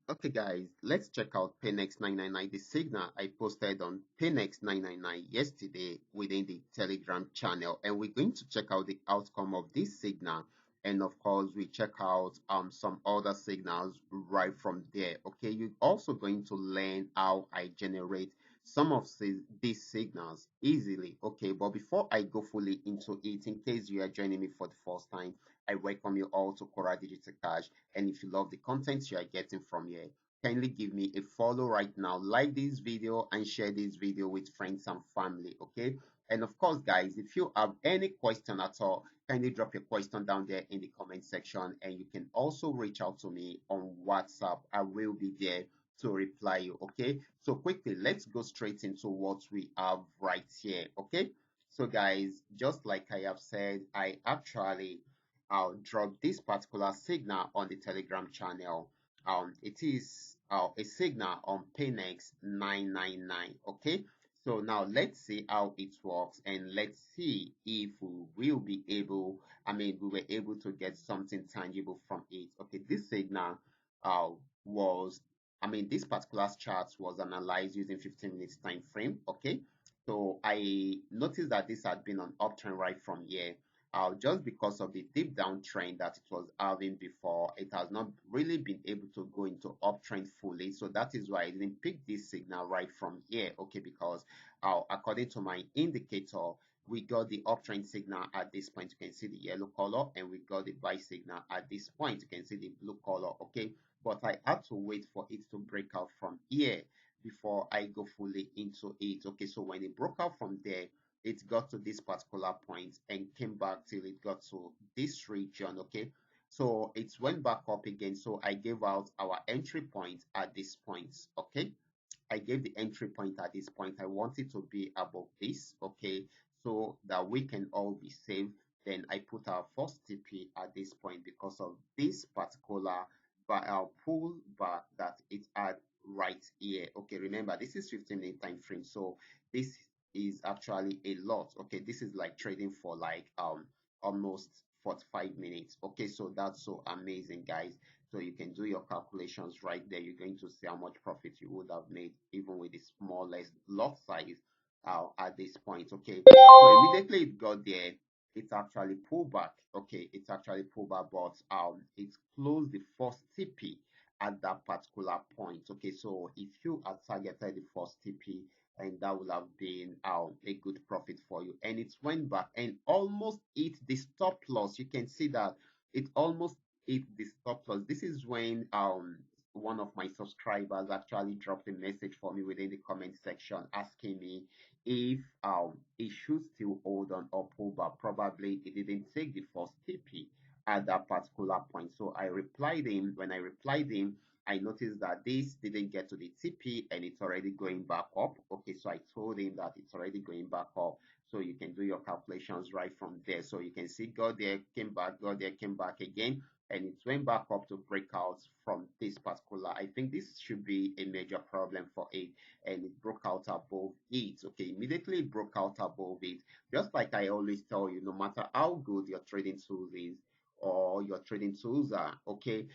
Okay, guys, let's check out Paynex 999, the signal I posted on Paynex 999 yesterday within the Telegram channel. And we're going to check out the outcome of this signal. And of course, we check out some other signals right from there. Okay, you're also going to learn how I generate some of these signals easily. Okay, but before I go fully into it, in case you are joining me for the first time, I welcome you all to Qora Digital Cash. And if you love the content you are getting from here, kindly give me a follow right now, like this video and share this video with friends and family. Okay, and of course guys, if you have any question at all, kindly drop your question down there in the comment section, and you can also reach out to me on WhatsApp. I will be there to reply you. Okay, so quickly, let's go straight into what we have right here. Okay, so guys, just like I have said, I actually I'll drop this particular signal on the Telegram channel. It is a signal on Paynex 999. Okay, so now let's see how it works, and let's see if we will be able, we were able to get something tangible from it. Okay, this signal uh, was, this particular chart was analyzed using 15 minutes time frame. Okay, so I noticed that this had been on uptrend right from here, just because of the deep downtrend that it was having before. It has not really been able to go into uptrend fully, so that is why I didn't pick this signal right from here. Okay, because according to my indicator, we got the uptrend signal at this point. You can see the yellow color, and we got the buy signal at this point. You can see the blue color. Okay, but I had to wait for it to break out from here before I go fully into it. Okay, so when it broke out from there, it got to this particular point and came back till it got to this region. Okay, so it went back up again, so I gave out our entry point at this point. Okay, I gave the entry point at this point. I want it to be above this. Okay, so that we can all be safe. Then I put our first TP at this point because of this particular pull back that it had right here. Okay, remember this is 15-minute time frame, so this is actually a lot. Okay, this is like trading for like almost 45 minutes. Okay, so that's so amazing, guys. So you can do your calculations right there. You're going to see how much profit you would have made even with the smallest lot size at this point. Okay, so immediately it got there, it's actually pulled back. Okay, it's actually pulled back, but it closed the first TP at that particular point. Okay, so if you had targeted the first TP, and that would have been a good profit for you, and it went back and almost hit the stop loss. You can see that it almost hit the stop loss. This is when one of my subscribers actually dropped a message for me within the comment section asking me if it should still hold on or pull back. Probably it didn't take the first TP at that particular point. So I replied him. When I replied him, I noticed that this didn't get to the TP and it's already going back up. Okay, so I told him that it's already going back up. So you can do your calculations right from there. So you can see got there, came back, got there, came back again, and it went back up to break out from this particular. I think this should be a major problem for it, and it broke out above it. Okay, immediately it broke out above it. Just like I always tell you, no matter how good your trading tools is or your trading tools are, okay,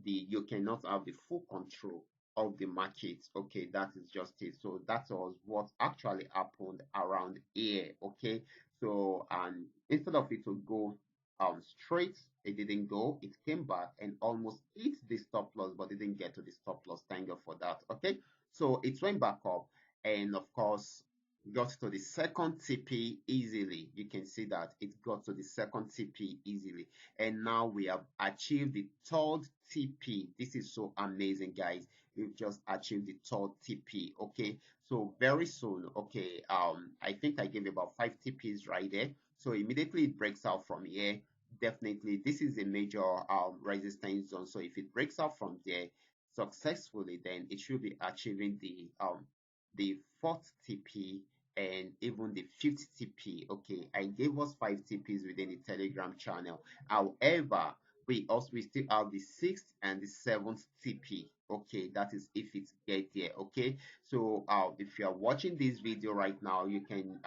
you cannot have the full control of the market. Okay, that is just it. So that was what actually happened around here. Okay, so and instead of it to go straight, it didn't go, it came back and almost hit the stop loss, but didn't get to the stop loss. Thank you for that. Okay, so it went back up, and of course got to the second TP easily. You can see that it got to the second TP easily, and now we have achieved the third TP. This is so amazing, guys. We've just achieved the third TP. Okay, so very soon, okay, I think I gave about 5 TPs right there. So immediately it breaks out from here. Definitely this is a major resistance zone. So if it breaks out from there successfully, then it should be achieving the fourth TP and even the fifth TP. Okay, I gave us 5 TPs within the Telegram channel. However, we still have the sixth and the seventh TP. Okay, that is if it get there. Okay, so if you are watching this video right now, you can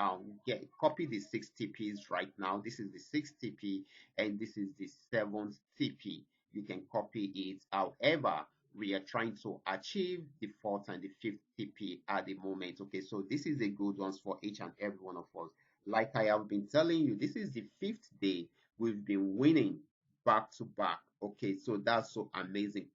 get copy the 6 TPs right now. This is the sixth TP and this is the seventh TP. You can copy it. However, we are trying to achieve the fourth and the fifth TP at the moment. Okay, so this is a good one for each and every one of us. Like I have been telling you, this is the fifth day we've been winning back to back. Okay, so that's so amazing.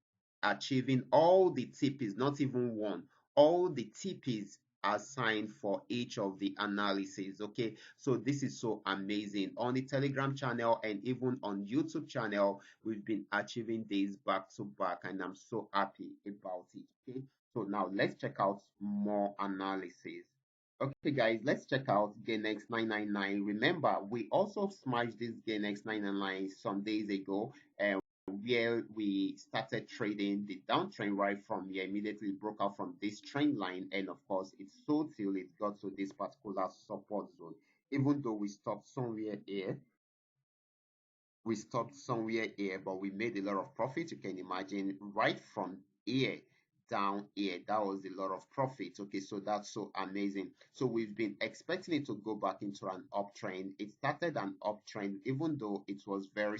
Achieving all the TPs, not even one, all the TPs assigned for each of the analysis. Okay, so this is so amazing. On the Telegram channel and even on YouTube channel, we've been achieving these back to back, and I'm so happy about it. Okay, so now let's check out more analysis. Okay, guys, let's check out GainX 999. Remember, we also smashed this GainX 999 some days ago, and where we started trading the downtrend right from here, immediately broke out from this trend line, and of course, it sold till it got to this particular support zone. Even though we stopped somewhere here, but we made a lot of profit. You can imagine right from here down here, that was a lot of profit. Okay, so that's so amazing. So we've been expecting it to go back into an uptrend. It started an uptrend, even though it was very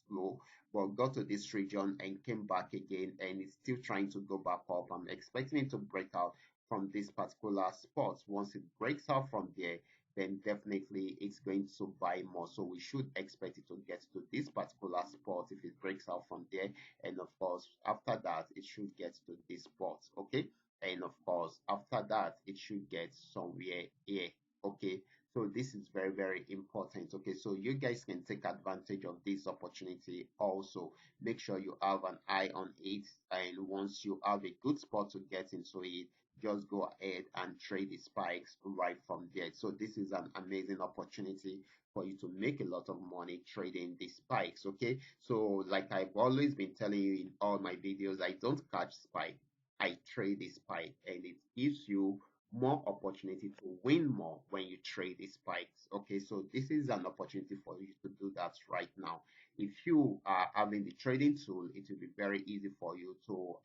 slow, but got to this region and came back again, and it's still trying to go back up. I'm expecting it to break out from this particular spot. Once it breaks out from there, then definitely it's going to buy more. So we should expect it to get to this particular spot if it breaks out from there. And of course, after that, it should get to this spot. Okay. And of course, after that, it should get somewhere here. Okay. So this is very, very important. Okay. So you guys can take advantage of this opportunity also. Make sure you have an eye on it. And once you have a good spot to get into it, just go ahead and trade the spikes right from there. So this is an amazing opportunity for you to make a lot of money trading the spikes. Okay, so like I've always been telling you in all my videos, I don't catch spike, I trade the spike, and it gives you more opportunity to win more when you trade the spikes. Okay, so this is an opportunity for you to do that right now. If you are having the trading tool, it will be very easy for you to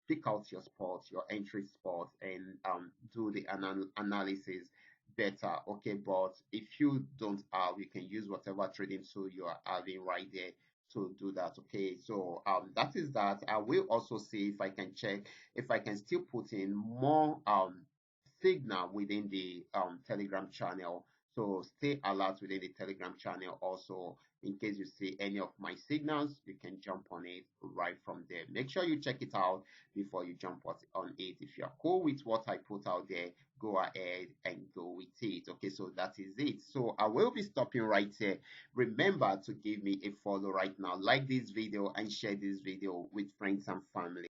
pick out your spots, your entry spots, and do the analysis better. Okay, but if you don't have, you can use whatever trading tool you are having right there to do that. Okay, so that is that. I will also see if I can check if I can still put in more signal within the Telegram channel. So stay alert within the Telegram channel also. In case you see any of my signals, you can jump on it right from there. Make sure you check it out before you jump on it. If you're cool with what I put out there, go ahead and go with it. Okay, so that is it. So I will be stopping right here. Remember to give me a follow right now. Like this video and share this video with friends and family.